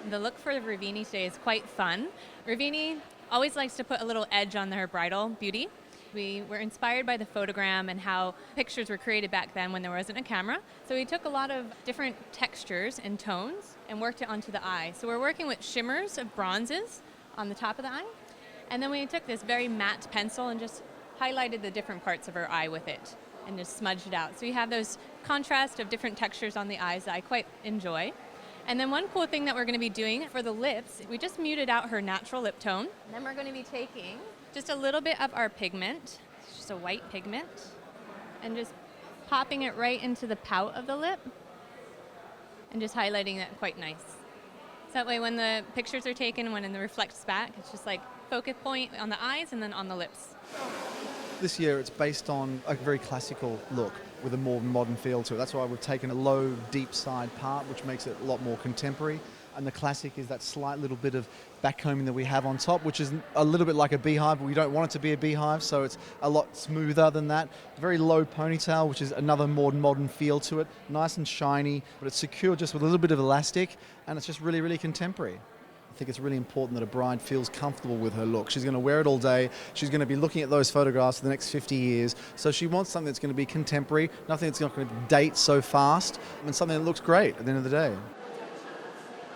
The look for Rivini today is quite fun. Rivini always likes to put a little edge on her bridal beauty. We were inspired by the photogram and how pictures were created back then when there wasn't a camera. So we took a lot of different textures and tones and worked it onto the eye. So we're working with shimmers of bronzes on the top of the eye. And then we took this very matte pencil and just highlighted the different parts of her eye with it and just smudged it out. So you have those contrast of different textures on the eyes that I quite enjoy. And then one cool thing that we're going to be doing for the lips, we just muted out her natural lip tone. And then we're going to be taking just a little bit of our pigment, it's just a white pigment, and just popping it right into the pout of the lip and just highlighting that quite nice. So that way when the pictures are taken, when it reflects back, it's just like focus point on the eyes and then on the lips. This year it's based on a very classical look with a more modern feel to it. That's why we've taken a low, deep side part, which makes it a lot more contemporary. And the classic is that slight little bit of backcombing that we have on top, which is a little bit like a beehive, but we don't want it to be a beehive, so it's a lot smoother than that. Very low ponytail, which is another more modern feel to it. Nice and shiny, but it's secure just with a little bit of elastic, and it's just really, really contemporary. I think it's really important that a bride feels comfortable with her look. She's going to wear it all day. She's going to be looking at those photographs for the next 50 years. So she wants something that's going to be contemporary, nothing that's not going to date so fast, and something that looks great at the end of the day.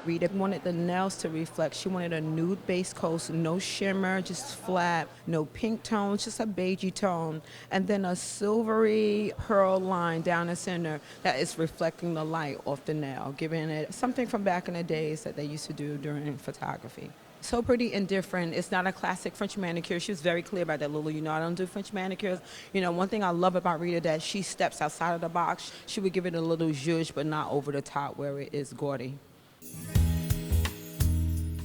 Rita wanted the nails to reflect. She wanted a nude base coat, no shimmer, just flat, no pink tones, just a beigey tone, and then a silvery pearl line down the center that is reflecting the light off the nail, giving it something from back in the days that they used to do during photography. So pretty and different. It's not a classic French manicure. She was very clear about that, Lulu. You know, I don't do French manicures. You know, one thing I love about Rita that she steps outside of the box. She would give it a little zhuzh, but not over the top where it is gaudy.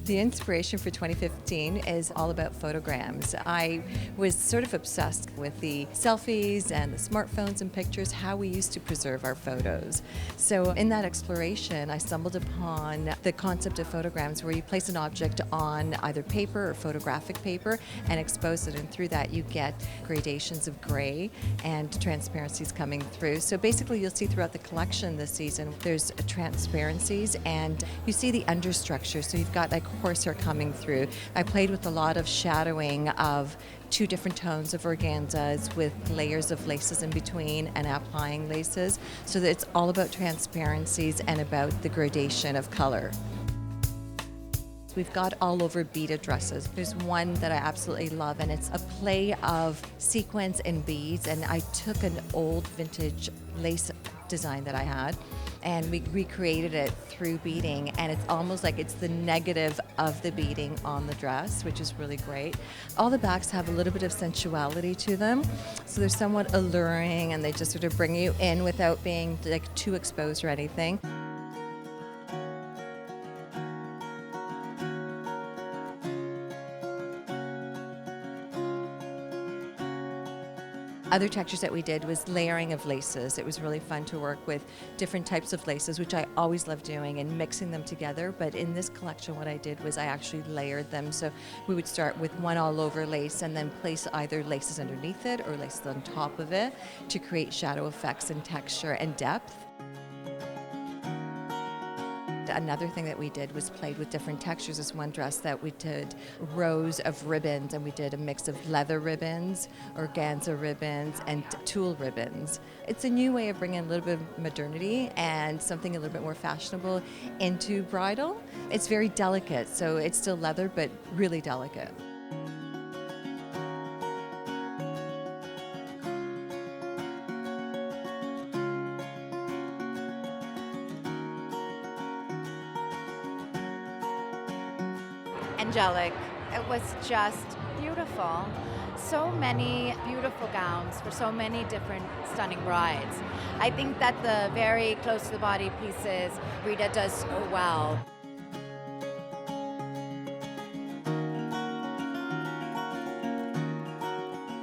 The inspiration for 2015 is all about photograms. I was sort of obsessed with the selfies and the smartphones and pictures, how we used to preserve our photos. So in that exploration, I stumbled upon the concept of photograms where you place an object on either paper or photographic paper and expose it, and through that you get gradations of gray and transparencies coming through. So basically you'll see throughout the collection this season, there's transparencies and you see the understructure. So you've got like horsehair coming through. I played with a lot of shadowing of 2 different tones of organzas with layers of laces in between and applying laces, so that it's all about transparencies and about the gradation of color. We've got all over beaded dresses. There's one that I absolutely love, and it's a play of sequins and beads, and I took an old vintage lace design that I had and we recreated it through beading, and it's almost like it's the negative of the beading on the dress, which is really great. All the backs have a little bit of sensuality to them, so they're somewhat alluring and they just sort of bring you in without being like too exposed or anything. Other textures that we did was layering of laces. It was really fun to work with different types of laces, which I always love doing, and mixing them together. But in this collection, what I did was I actually layered them. So we would start with one all over lace and then place either laces underneath it or laces on top of it to create shadow effects and texture and depth. Another thing that we did was played with different textures. This one dress that we did rows of ribbons, and we did a mix of leather ribbons, organza ribbons, and tulle ribbons. It's a new way of bringing a little bit of modernity and something a little bit more fashionable into bridal. It's very delicate, so it's still leather, but really delicate. Angelic. It was just beautiful. So many beautiful gowns for so many different stunning brides. I think that the very close to the body pieces Rita does so well.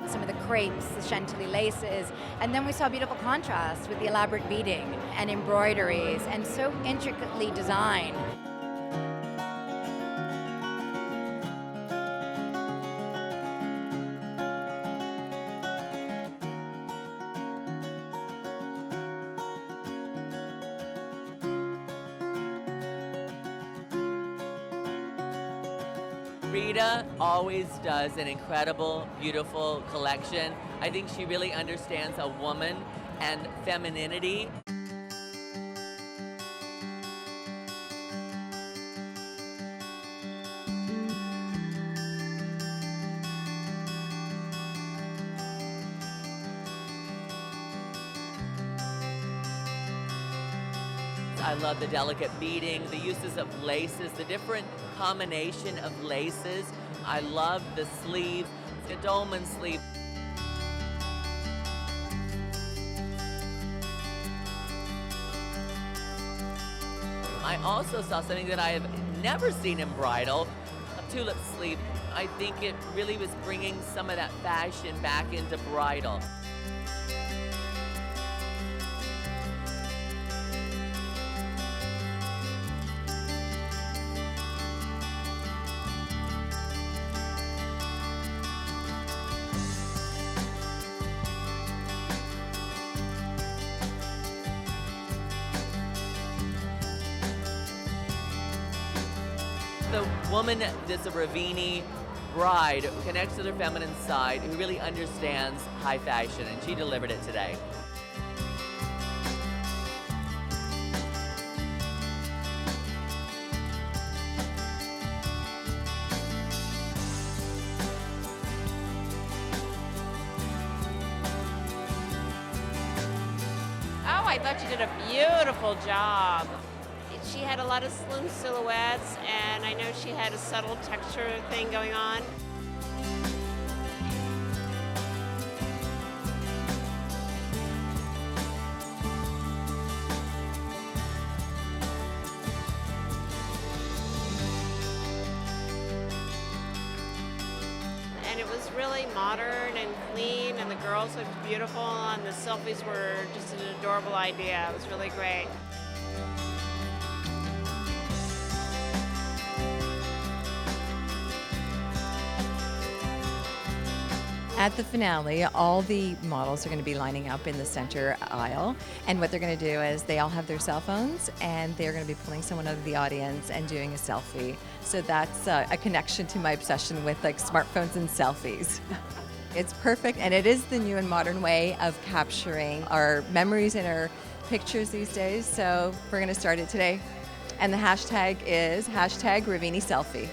Some of the crepes, the chantilly laces, and then we saw beautiful contrast with the elaborate beading and embroideries, and so intricately designed. Rita always does an incredible, beautiful collection. I think she really understands a woman and femininity. I love the delicate beading, the uses of laces, the different combination of laces. I love the sleeve, the dolman sleeve. I also saw something that I have never seen in bridal, a tulip sleeve. I think it really was bringing some of that fashion back into bridal. The woman that's a Rivini bride who connects to their feminine side, who really understands high fashion, and she delivered it today. Oh, I thought you did a beautiful job. She had a lot of slim silhouettes, and I know she had a subtle texture thing going on. And it was really modern and clean, and the girls looked beautiful, and the selfies were just an adorable idea. It was really great. At the finale, all the models are going to be lining up in the center aisle, and what they're going to do is they all have their cell phones, and they're going to be pulling someone out of the audience and doing a selfie. So that's a connection to my obsession with like smartphones and selfies. It's perfect, and it is the new and modern way of capturing our memories and our pictures these days. So we're going to start it today, and the hashtag is #RiviniSelfie.